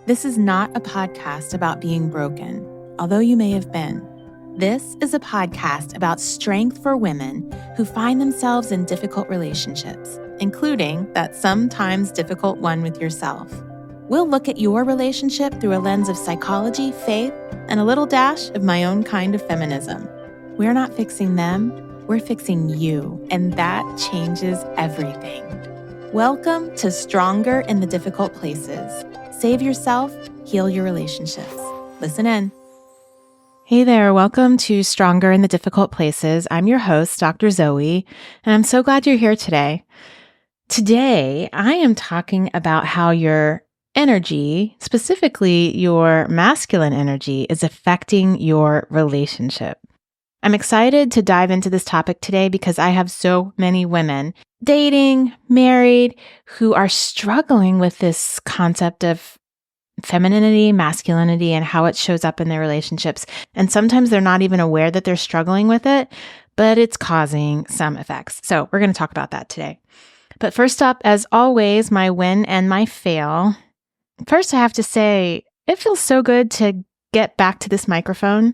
This is not a podcast about being broken, although you may have been. This is a podcast about strength for women who find themselves in difficult relationships, including that sometimes difficult one with yourself. We'll look at your relationship through a lens of psychology, faith, and a little dash of my own kind of feminism. We're not fixing them, we're fixing you, and that changes everything. Welcome to Stronger in the Difficult Places. Save yourself, heal your relationships. Listen in. Hey there, welcome to Stronger in the Difficult Places. I'm your host, Dr. Zoe, and I'm so glad you're here today. Today, I am talking about how your energy, specifically your masculine energy, is affecting your relationship. I'm excited to dive into this topic today because I have so many women dating, married, who are struggling with this concept of femininity, masculinity, and how it shows up in their relationships. And sometimes they're not even aware that they're struggling with it, but it's causing some effects. So we're going to talk about that today. But first up, as always, my win and my fail. First, I have to say, it feels so good to get back to this microphone.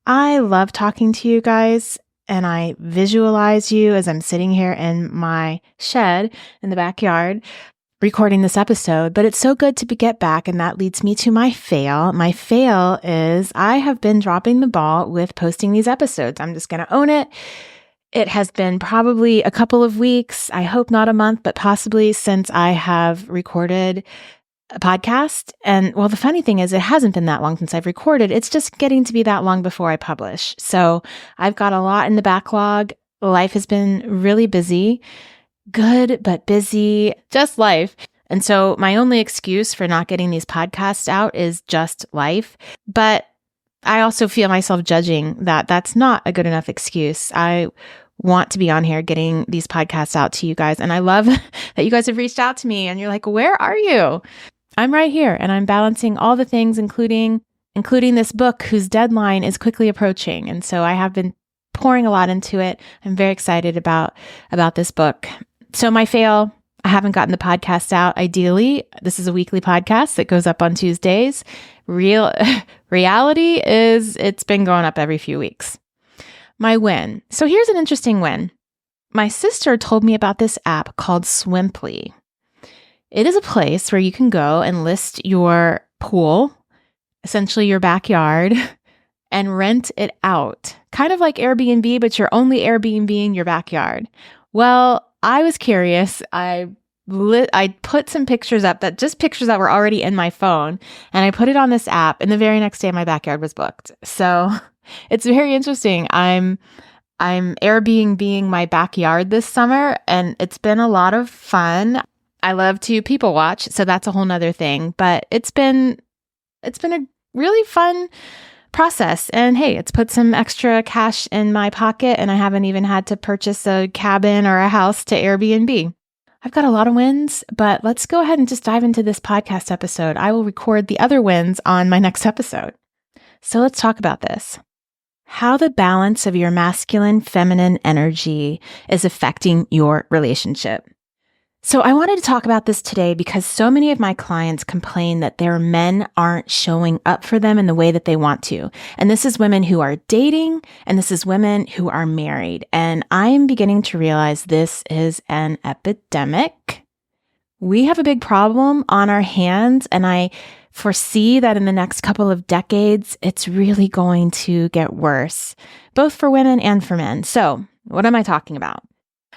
I love talking to you guys, and I visualize you as I'm sitting here in my shed in the backyard recording this episode, but it's so good to get back, and that leads me to my fail. My fail is I have been dropping the ball with posting these episodes. I'm just going to own it. It has been probably a couple of weeks, I hope not a month, but possibly since I have recorded a podcast. And well, the funny thing is it hasn't been that long since I've recorded. It's just getting to be that long before I publish. So I've got a lot in the backlog. Life has been really busy, good, but busy, just life. And so my only excuse for not getting these podcasts out is just life. But I also feel myself judging that that's not a good enough excuse. I want to be on here getting these podcasts out to you guys. And I love that you guys have reached out to me and you're like, where are you? I'm right here and I'm balancing all the things, including this book whose deadline is quickly approaching. And so I have been pouring a lot into it. I'm very excited about this book. So my fail, I haven't gotten the podcast out. Ideally, this is a weekly podcast that goes up on Tuesdays. Reality is it's been going up every few weeks. My win. So here's an interesting win. My sister told me about this app called Swimply. It is a place where you can go and list your pool, essentially your backyard, and rent it out. Kind of like Airbnb, but you're only Airbnb-ing your backyard. Well, I was curious. I put some pictures up, pictures that were already in my phone, and I put it on this app, and the very next day my backyard was booked. So it's very interesting. I'm Airbnb-ing my backyard this summer, and it's been a lot of fun. I love to people watch, so that's a whole nother thing, but it's been a really fun process. And hey, it's put some extra cash in my pocket, and I haven't even had to purchase a cabin or a house to Airbnb. I've got a lot of wins, but let's go ahead and just dive into this podcast episode. I will record the other wins on my next episode. So let's talk about this. How the balance of your masculine, feminine energy is affecting your relationship. So I wanted to talk about this today because so many of my clients complain that their men aren't showing up for them in the way that they want to. And this is women who are dating, and this is women who are married. And I'm beginning to realize this is an epidemic. We have a big problem on our hands, and I foresee that in the next couple of decades, it's really going to get worse, both for women and for men. So what am I talking about?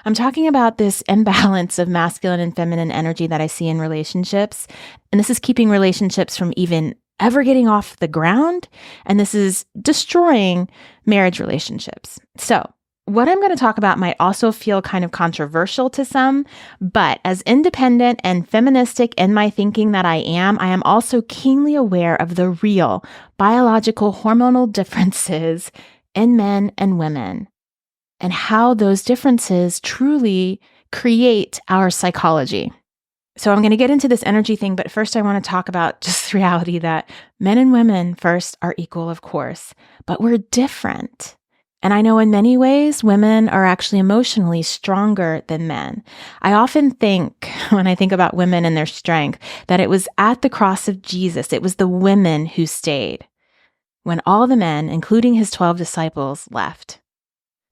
I'm talking about this imbalance of masculine and feminine energy that I see in relationships. And this is keeping relationships from even ever getting off the ground. And this is destroying marriage relationships. So what I'm going to talk about might also feel kind of controversial to some, but as independent and feministic in my thinking that I am also keenly aware of the real biological hormonal differences in men and women, and how those differences truly create our psychology. So I'm going to get into this energy thing, but first I want to talk about just the reality that men and women first are equal, of course, but we're different. And I know in many ways, women are actually emotionally stronger than men. I often think, when I think about women and their strength, that it was at the cross of Jesus, it was the women who stayed, when all the men, including his 12 disciples, left.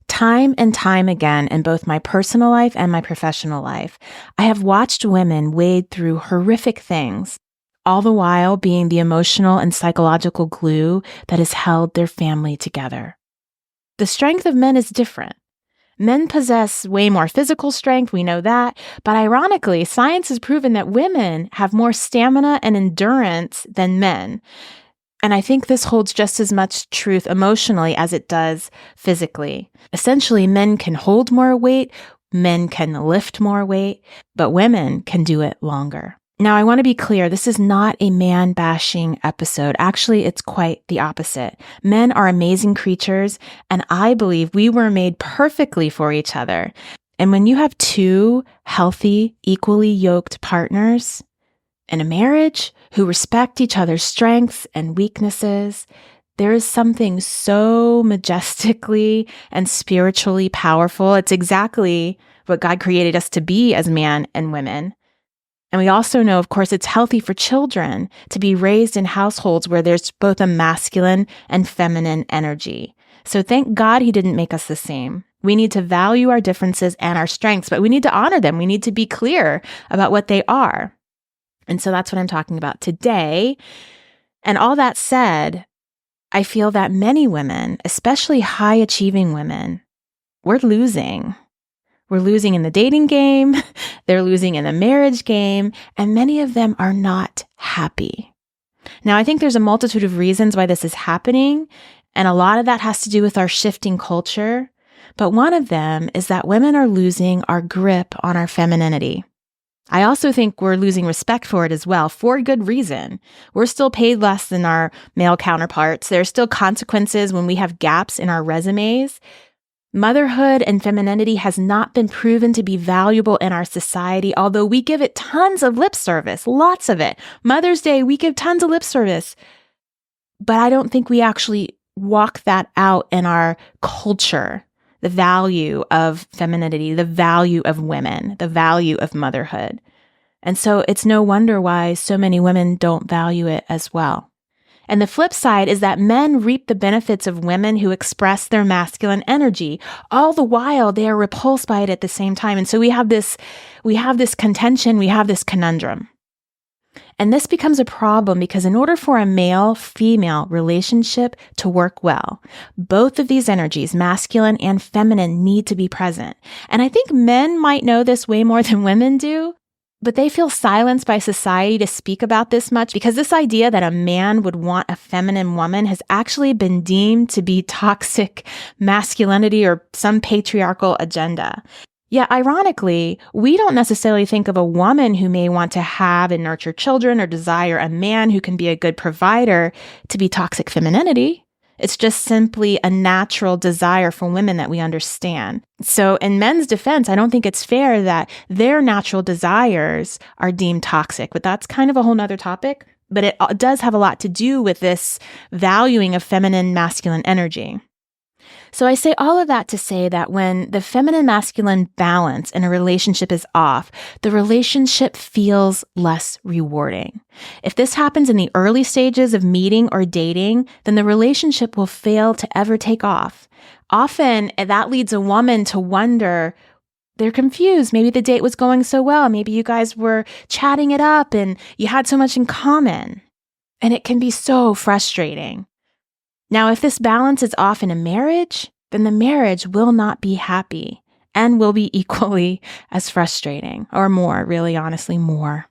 Time and time again, in both my personal life and my professional life, I have watched women wade through horrific things, all the while being the emotional and psychological glue that has held their family together. The strength of men is different. Men possess way more physical strength, we know that, but ironically, science has proven that women have more stamina and endurance than men. And I think this holds just as much truth emotionally as it does physically. Essentially, men can hold more weight, men can lift more weight, but women can do it longer. Now, I want to be clear, this is not a man-bashing episode. Actually, it's quite the opposite. Men are amazing creatures, and I believe we were made perfectly for each other. And when you have two healthy, equally yoked partners in a marriage who respect each other's strengths and weaknesses, there is something so majestically and spiritually powerful. It's exactly what God created us to be as man and women. And we also know, of course, it's healthy for children to be raised in households where there's both a masculine and feminine energy. So thank God he didn't make us the same. We need to value our differences and our strengths, but we need to honor them. We need to be clear about what they are. And so that's what I'm talking about today. And all that said, I feel that many women, especially high-achieving women, we're losing. We're losing in the dating game, they're losing in the marriage game, and many of them are not happy. Now, I think there's a multitude of reasons why this is happening, and a lot of that has to do with our shifting culture. But one of them is that women are losing our grip on our femininity. I also think we're losing respect for it as well, for good reason. We're still paid less than our male counterparts. There are still consequences when we have gaps in our resumes. Motherhood and femininity has not been proven to be valuable in our society, although we give it tons of lip service, lots of it. Mother's Day, we give tons of lip service. But I don't think we actually walk that out in our culture, the value of femininity, the value of women, the value of motherhood. And so it's no wonder why so many women don't value it as well. And the flip side is that men reap the benefits of women who express their masculine energy. All the while, they are repulsed by it at the same time. And so we have this contention, we have this conundrum. And this becomes a problem because in order for a male-female relationship to work well, both of these energies, masculine and feminine, need to be present. And I think men might know this way more than women do, but they feel silenced by society to speak about this much because this idea that a man would want a feminine woman has actually been deemed to be toxic masculinity or some patriarchal agenda. Yet, ironically, we don't necessarily think of a woman who may want to have and nurture children or desire a man who can be a good provider to be toxic femininity. It's just simply a natural desire for women that we understand. So in men's defense, I don't think it's fair that their natural desires are deemed toxic, but that's kind of a whole nother topic. But it does have a lot to do with this valuing of feminine masculine energy. So I say all of that to say that when the feminine-masculine balance in a relationship is off, the relationship feels less rewarding. If this happens in the early stages of meeting or dating, then the relationship will fail to ever take off. Often, that leads a woman to wonder, they're confused. Maybe the date was going so well. Maybe you guys were chatting it up and you had so much in common. And it can be so frustrating. Now, if this balance is off in a marriage, then the marriage will not be happy and will be equally as frustrating, or more, really, honestly, more.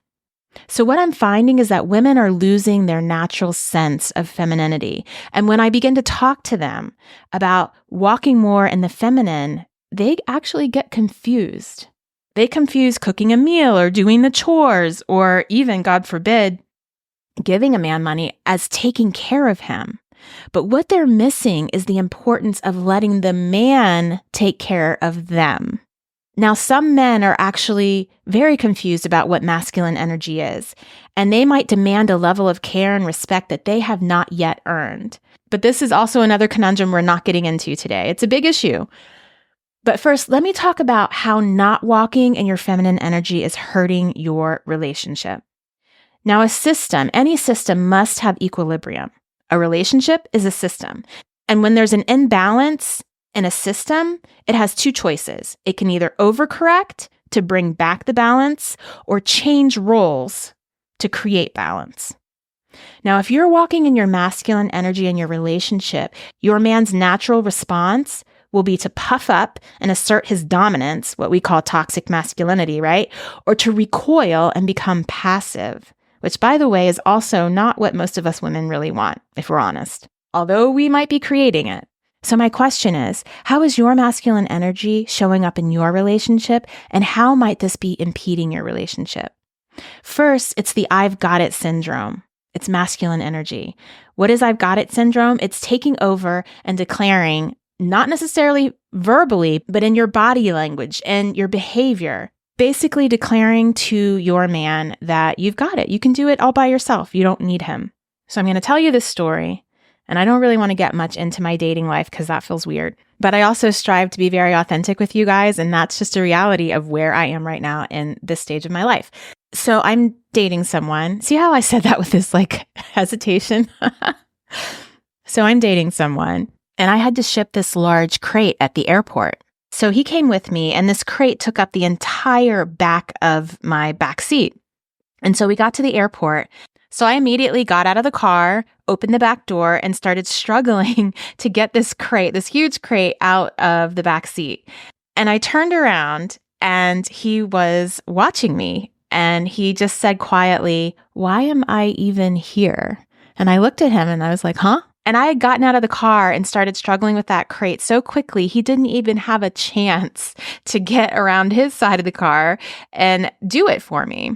So what I'm finding is that women are losing their natural sense of femininity. And when I begin to talk to them about walking more in the feminine, they actually get confused. They confuse cooking a meal or doing the chores or even, God forbid, giving a man money as taking care of him. But what they're missing is the importance of letting the man take care of them. Now, some men are actually very confused about what masculine energy is, and they might demand a level of care and respect that they have not yet earned. But this is also another conundrum we're not getting into today. It's a big issue. But first, let me talk about how not walking in your feminine energy is hurting your relationship. Now, any system must have equilibrium. A relationship is a system. And when there's an imbalance in a system, it has two choices. It can either overcorrect to bring back the balance or change roles to create balance. Now, if you're walking in your masculine energy in your relationship, your man's natural response will be to puff up and assert his dominance, what we call toxic masculinity, right? Or to recoil and become passive, which, by the way, is also not what most of us women really want, if we're honest, although we might be creating it. So my question is, how is your masculine energy showing up in your relationship, and how might this be impeding your relationship? First, it's the I've got it syndrome. It's masculine energy. What is I've got it syndrome? It's taking over and declaring, not necessarily verbally, but in your body language and your behavior, basically declaring to your man that you've got it. You can do it all by yourself. You don't need him. So I'm going to tell you this story, and I don't really want to get much into my dating life because that feels weird. But I also strive to be very authentic with you guys, and that's just a reality of where I am right now in this stage of my life. So I'm dating someone. See how I said that with this hesitation? So I'm dating someone, and I had to ship this large crate at the airport. So he came with me, and this crate took up the entire back of my back seat. And so we got to the airport. So I immediately got out of the car, opened the back door, and started struggling to get this huge crate out of the back seat. And I turned around, and he was watching me, and he just said quietly, "Why am I even here?" And I looked at him, and I was like, huh? And I had gotten out of the car and started struggling with that crate so quickly, he didn't even have a chance to get around his side of the car and do it for me.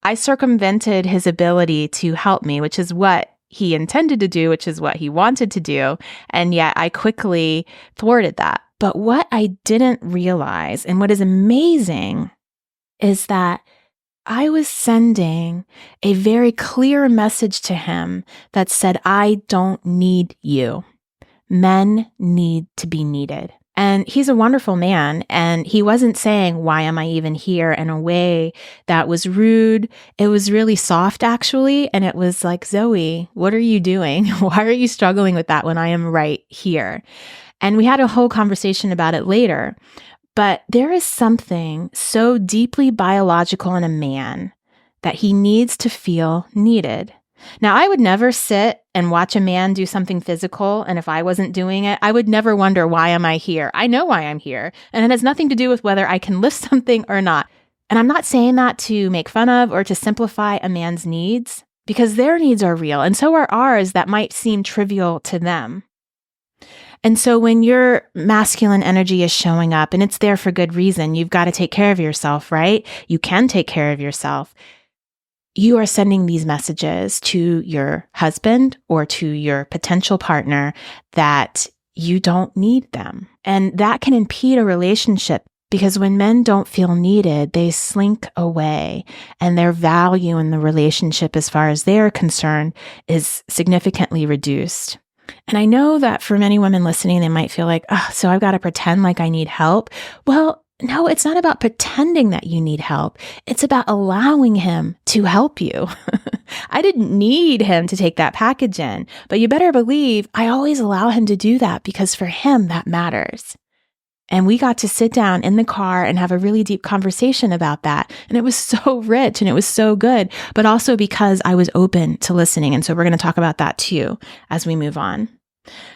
I circumvented his ability to help me, which is what he intended to do, which is what he wanted to do. And yet I quickly thwarted that. But what I didn't realize, and what is amazing, is that I was sending a very clear message to him that said, I don't need you. Men need to be needed. And he's a wonderful man, and he wasn't saying, why am I even here, in a way that was rude. It was really soft, actually, and it was like, Zoe, what are you doing? Why are you struggling with that when I am right here? And we had a whole conversation about it later. But there is something so deeply biological in a man that he needs to feel needed. Now, I would never sit and watch a man do something physical, and if I wasn't doing it, I would never wonder, why am I here? I know why I'm here, and it has nothing to do with whether I can lift something or not. And I'm not saying that to make fun of or to simplify a man's needs, because their needs are real, and so are ours that might seem trivial to them. And so when your masculine energy is showing up, and it's there for good reason, you've got to take care of yourself, right? You can take care of yourself. You are sending these messages to your husband or to your potential partner that you don't need them. And that can impede a relationship, because when men don't feel needed, they slink away, and their value in the relationship, as far as they're concerned, is significantly reduced. And I know that for many women listening, they might feel like, oh, so I've got to pretend like I need help. Well, no, it's not about pretending that you need help. It's about allowing him to help you. I didn't need him to take that package in, but you better believe I always allow him to do that, because for him, that matters. And we got to sit down in the car and have a really deep conversation about that. And it was so rich and it was so good, but also because I was open to listening. And so we're going to talk about that too as we move on.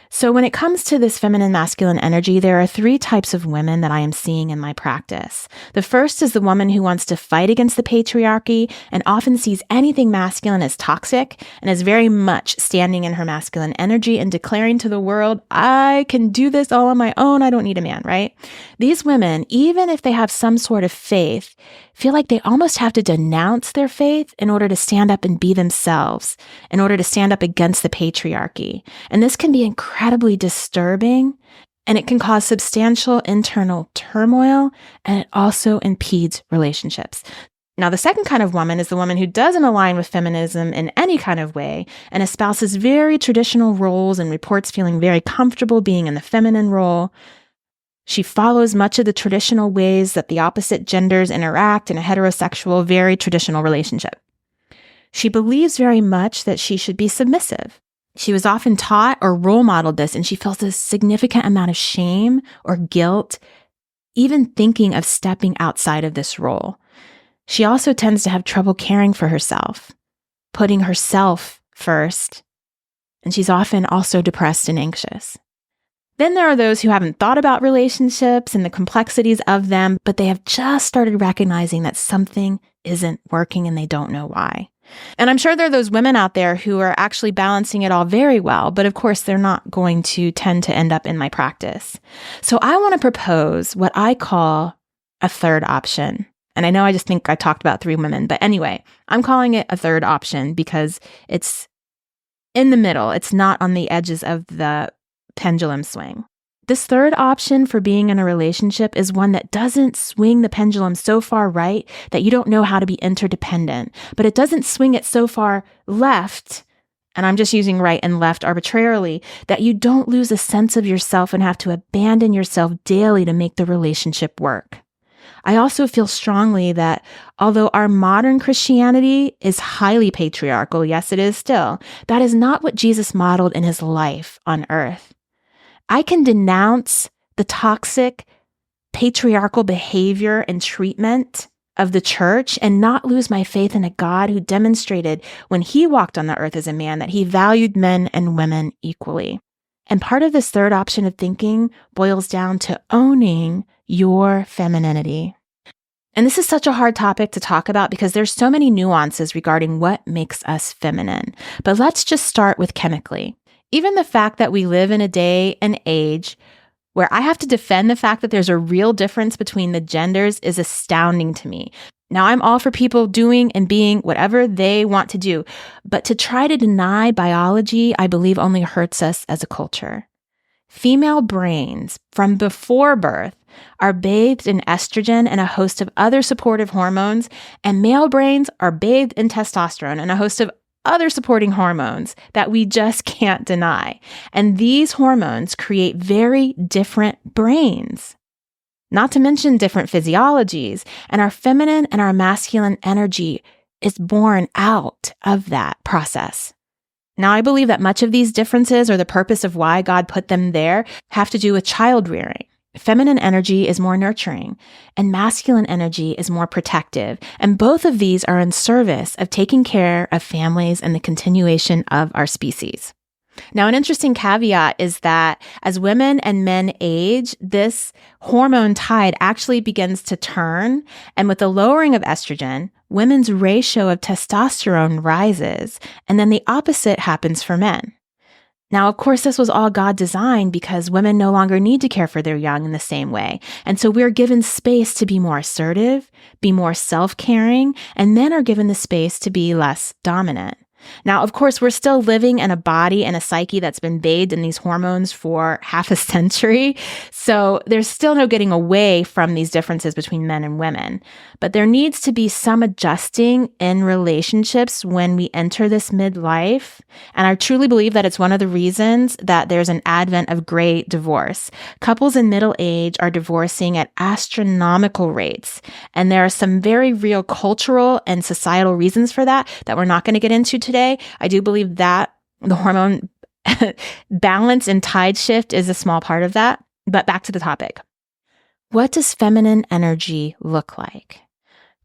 So when it comes to this feminine masculine energy, there are 3 types of women that I am seeing in my practice. The first is the woman who wants to fight against the patriarchy and often sees anything masculine as toxic, and is very much standing in her masculine energy and declaring to the world, I can do this all on my own. I don't need a man, right? These women, even if they have some sort of faith, feel like they almost have to denounce their faith in order to stand up and be themselves, in order to stand up against the patriarchy. And this can be incredibly disturbing, and it can cause substantial internal turmoil, and it also impedes relationships. Now, the second kind of woman is the woman who doesn't align with feminism in any kind of way and espouses very traditional roles and reports feeling very comfortable being in the feminine role. She follows much of the traditional ways that the opposite genders interact in a heterosexual, very traditional relationship. She believes very much that she should be submissive. She was often taught or role modeled this, and she feels a significant amount of shame or guilt, even thinking of stepping outside of this role. She also tends to have trouble caring for herself, putting herself first, and she's often also depressed and anxious. Then there are those who haven't thought about relationships and the complexities of them, but they have just started recognizing that something isn't working and they don't know why. And I'm sure there are those women out there who are actually balancing it all very well, but of course they're not going to tend to end up in my practice. So I want to propose what I call a third option. And I know I just think I talked about 3 women, but anyway, I'm calling it a third option because it's in the middle. It's not on the edges of the pendulum swing. This third option for being in a relationship is one that doesn't swing the pendulum so far right that you don't know how to be interdependent, but it doesn't swing it so far left, and I'm just using right and left arbitrarily, that you don't lose a sense of yourself and have to abandon yourself daily to make the relationship work. I also feel strongly that although our modern Christianity is highly patriarchal, yes, it is still, that is not what Jesus modeled in his life on earth. I can denounce the toxic patriarchal behavior and treatment of the church and not lose my faith in a God who demonstrated when he walked on the earth as a man that he valued men and women equally. And part of this third option of thinking boils down to owning your femininity. And this is such a hard topic to talk about because there's so many nuances regarding what makes us feminine. But let's just start with chemically. Even the fact that we live in a day and age where I have to defend the fact that there's a real difference between the genders is astounding to me. Now, I'm all for people doing and being whatever they want to do, but to try to deny biology, I believe only hurts us as a culture. Female brains from before birth are bathed in estrogen and a host of other supportive hormones, and male brains are bathed in testosterone and a host of other supporting hormones that we just can't deny. And these hormones create very different brains, not to mention different physiologies. And our feminine and our masculine energy is born out of that process. Now, I believe that much of these differences or the purpose of why God put them there have to do with child rearing. Feminine energy is more nurturing, and masculine energy is more protective. And both of these are in service of taking care of families and the continuation of our species. Now, an interesting caveat is that as women and men age, this hormone tide actually begins to turn. And with the lowering of estrogen, women's ratio of testosterone rises. And then the opposite happens for men. Now, of course, this was all God designed because women no longer need to care for their young in the same way. And so we're given space to be more assertive, be more self-caring, and men are given the space to be less dominant. Now, of course, we're still living in a body and a psyche that's been bathed in these hormones for half a century. So there's still no getting away from these differences between men and women. But there needs to be some adjusting in relationships when we enter this midlife. And I truly believe that it's one of the reasons that there's an advent of gray divorce. Couples in middle age are divorcing at astronomical rates. And there are some very real cultural and societal reasons for that we're not going to get into today. I do believe that the hormone balance and tide shift is a small part of that. But back to the topic. What does feminine energy look like?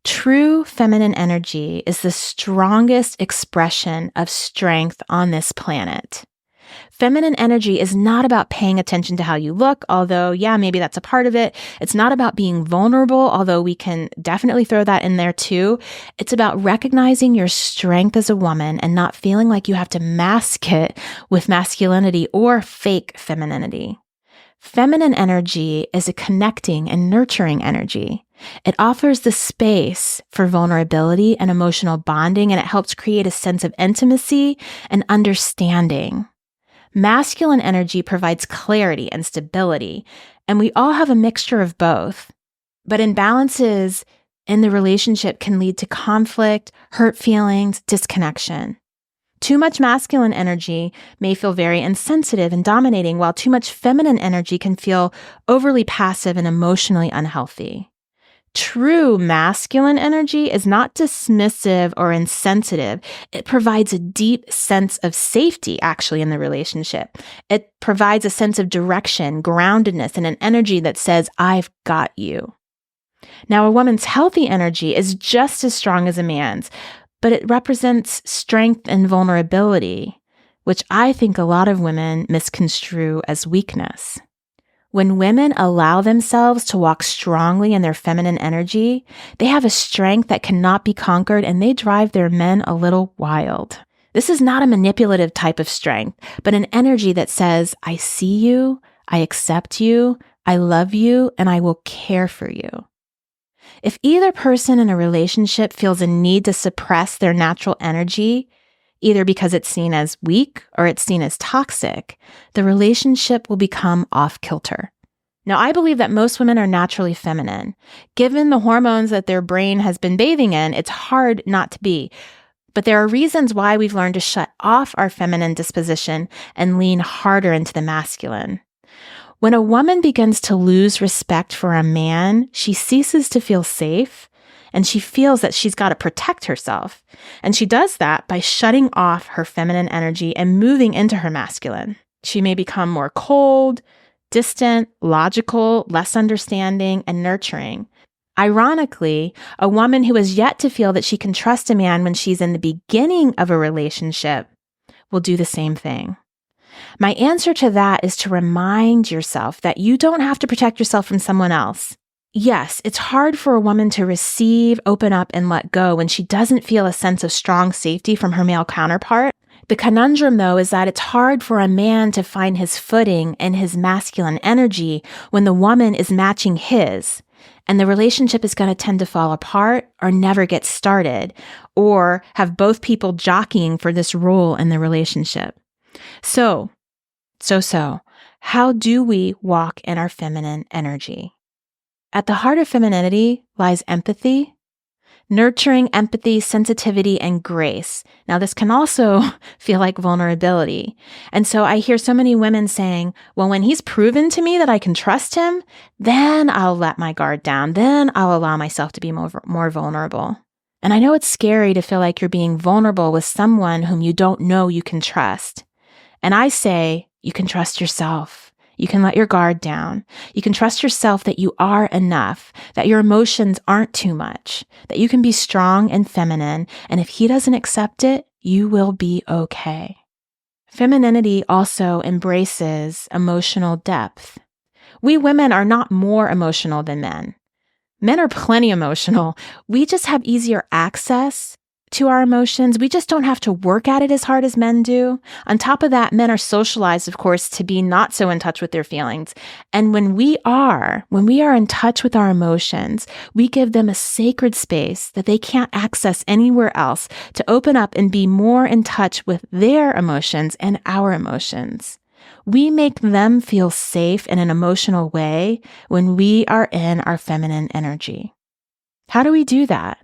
True feminine energy is the strongest expression of strength on this planet. Feminine energy is not about paying attention to how you look, although, yeah, maybe that's a part of it. It's not about being vulnerable, although we can definitely throw that in there too. It's about recognizing your strength as a woman and not feeling like you have to mask it with masculinity or fake femininity. Feminine energy is a connecting and nurturing energy. It offers the space for vulnerability and emotional bonding, and it helps create a sense of intimacy and understanding. Masculine energy provides clarity and stability, and we all have a mixture of both. But imbalances in the relationship can lead to conflict, hurt feelings, disconnection. Too much masculine energy may feel very insensitive and dominating, while too much feminine energy can feel overly passive and emotionally unhealthy. True masculine energy is not dismissive or insensitive. It provides a deep sense of safety, actually, in the relationship. It provides a sense of direction, groundedness, and an energy that says, I've got you. Now, a woman's healthy energy is just as strong as a man's, but it represents strength and vulnerability, which I think a lot of women misconstrue as weakness. When women allow themselves to walk strongly in their feminine energy, they have a strength that cannot be conquered, and they drive their men a little wild. This is not a manipulative type of strength, but an energy that says, I see you, I accept you, I love you, and I will care for you. If either person in a relationship feels a need to suppress their natural energy, either because it's seen as weak or it's seen as toxic, the relationship will become off-kilter. Now, I believe that most women are naturally feminine. Given the hormones that their brain has been bathing in, it's hard not to be. But there are reasons why we've learned to shut off our feminine disposition and lean harder into the masculine. When a woman begins to lose respect for a man, she ceases to feel safe, and she feels that she's got to protect herself. And she does that by shutting off her feminine energy and moving into her masculine. She may become more cold, distant, logical, less understanding, and nurturing. Ironically, a woman who has yet to feel that she can trust a man when she's in the beginning of a relationship will do the same thing. My answer to that is to remind yourself that you don't have to protect yourself from someone else. Yes, it's hard for a woman to receive, open up, and let go when she doesn't feel a sense of strong safety from her male counterpart. The conundrum, though, is that it's hard for a man to find his footing and his masculine energy when the woman is matching his, and the relationship is going to tend to fall apart or never get started, or have both people jockeying for this role in the relationship. So, how do we walk in our feminine energy? At the heart of femininity lies empathy, nurturing empathy, sensitivity, and grace. Now, this can also feel like vulnerability. And so I hear so many women saying, well, when he's proven to me that I can trust him, then I'll let my guard down. Then I'll allow myself to be more vulnerable. And I know it's scary to feel like you're being vulnerable with someone whom you don't know you can trust. And I say, you can trust yourself. You can let your guard down. You can trust yourself that you are enough, that your emotions aren't too much, that you can be strong and feminine, and if he doesn't accept it, you will be okay. Femininity also embraces emotional depth. We women are not more emotional than men. Men are plenty emotional. We just have easier access to our emotions. We just don't have to work at it as hard as men do. On top of that, men are socialized, of course, to be not so in touch with their feelings. And when we are in touch with our emotions, we give them a sacred space that they can't access anywhere else to open up and be more in touch with their emotions and our emotions. We make them feel safe in an emotional way when we are in our feminine energy. How do we do that?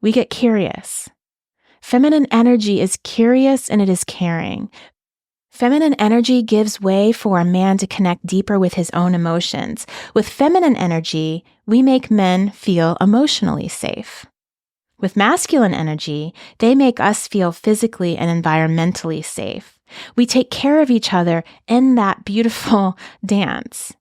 We get curious. Feminine energy is curious and it is caring. Feminine energy gives way for a man to connect deeper with his own emotions. With feminine energy, we make men feel emotionally safe. With masculine energy, they make us feel physically and environmentally safe. We take care of each other in that beautiful dance.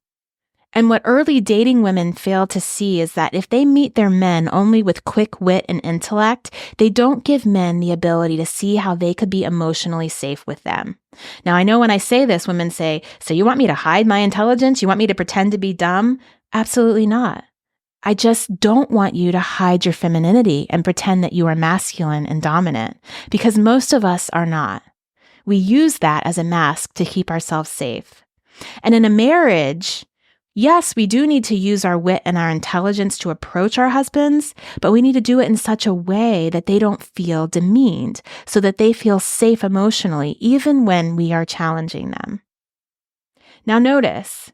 And what early dating women fail to see is that if they meet their men only with quick wit and intellect, they don't give men the ability to see how they could be emotionally safe with them. Now, I know when I say this, women say, so you want me to hide my intelligence? You want me to pretend to be dumb? Absolutely not. I just don't want you to hide your femininity and pretend that you are masculine and dominant, because most of us are not. We use that as a mask to keep ourselves safe. And in a marriage, yes, we do need to use our wit and our intelligence to approach our husbands, but we need to do it in such a way that they don't feel demeaned, so that they feel safe emotionally, even when we are challenging them. Now notice,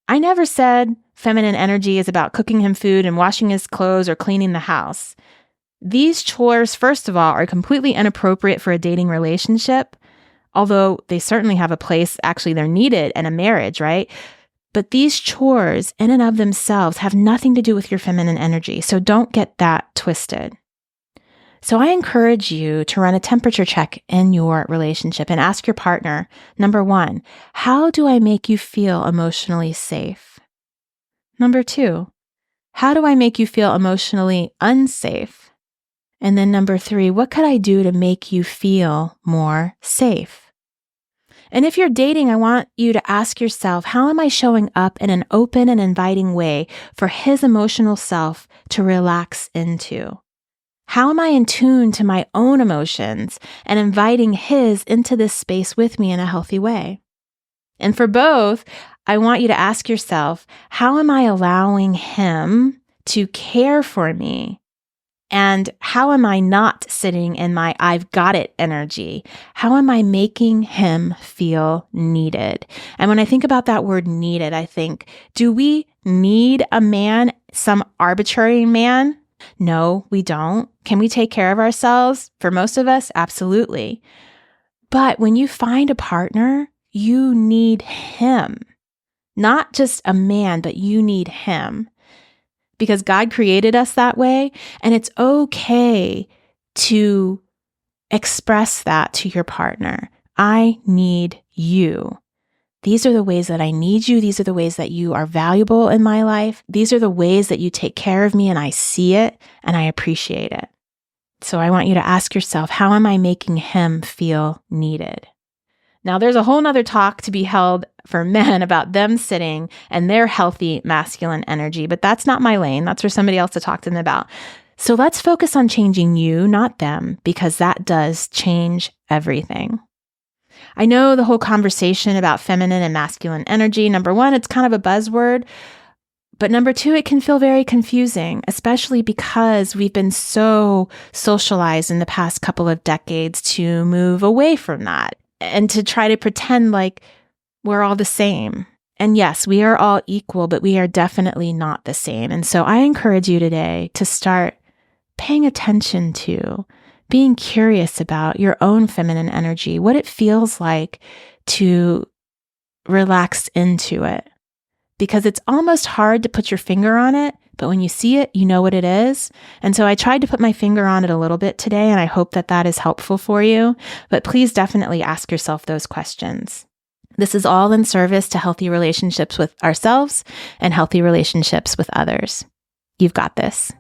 I never said feminine energy is about cooking him food and washing his clothes or cleaning the house. These chores, first of all, are completely inappropriate for a dating relationship, although they certainly have a place, actually they're needed in a marriage, right? But these chores in and of themselves have nothing to do with your feminine energy, so don't get that twisted. So I encourage you to run a temperature check in your relationship and ask your partner, number 1, how do I make you feel emotionally safe? Number 2, how do I make you feel emotionally unsafe? And then number 3, what could I do to make you feel more safe? And if you're dating, I want you to ask yourself, how am I showing up in an open and inviting way for his emotional self to relax into? How am I in tune to my own emotions and inviting his into this space with me in a healthy way? And for both, I want you to ask yourself, how am I allowing him to care for me? And how am I not sitting in my I've got it energy? How am I making him feel needed? And when I think about that word needed, I think, do we need a man, some arbitrary man? No, we don't. Can we take care of ourselves? For most of us, absolutely. But when you find a partner, you need him. Not just a man, but you need him. Because God created us that way, and it's okay to express that to your partner. I need you. These are the ways that I need you. These are the ways that you are valuable in my life. These are the ways that you take care of me, and I see it and I appreciate it. So I want you to ask yourself, how am I making him feel needed? Now, there's a whole nother talk to be held for men about them sitting and their healthy masculine energy, but that's not my lane. That's for somebody else to talk to them about. So let's focus on changing you, not them, because that does change everything. I know the whole conversation about feminine and masculine energy, number 1, it's kind of a buzzword, but number 2, it can feel very confusing, especially because we've been so socialized in the past couple of decades to move away from that and to try to pretend like we're all the same. And yes, we are all equal, but we are definitely not the same. And so I encourage you today to start paying attention to, being curious about your own feminine energy, what it feels like to relax into it. Because it's almost hard to put your finger on it, but when you see it, you know what it is. And so I tried to put my finger on it a little bit today, and I hope that that is helpful for you. But please definitely ask yourself those questions. This is all in service to healthy relationships with ourselves and healthy relationships with others. You've got this.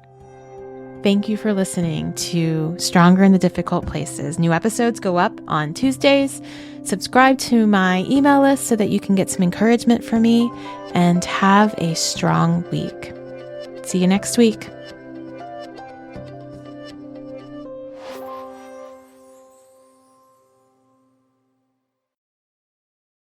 Thank you for listening to Stronger in the Difficult Places. New episodes go up on Tuesdays. Subscribe to my email list so that you can get some encouragement from me, and have a strong week. See you next week.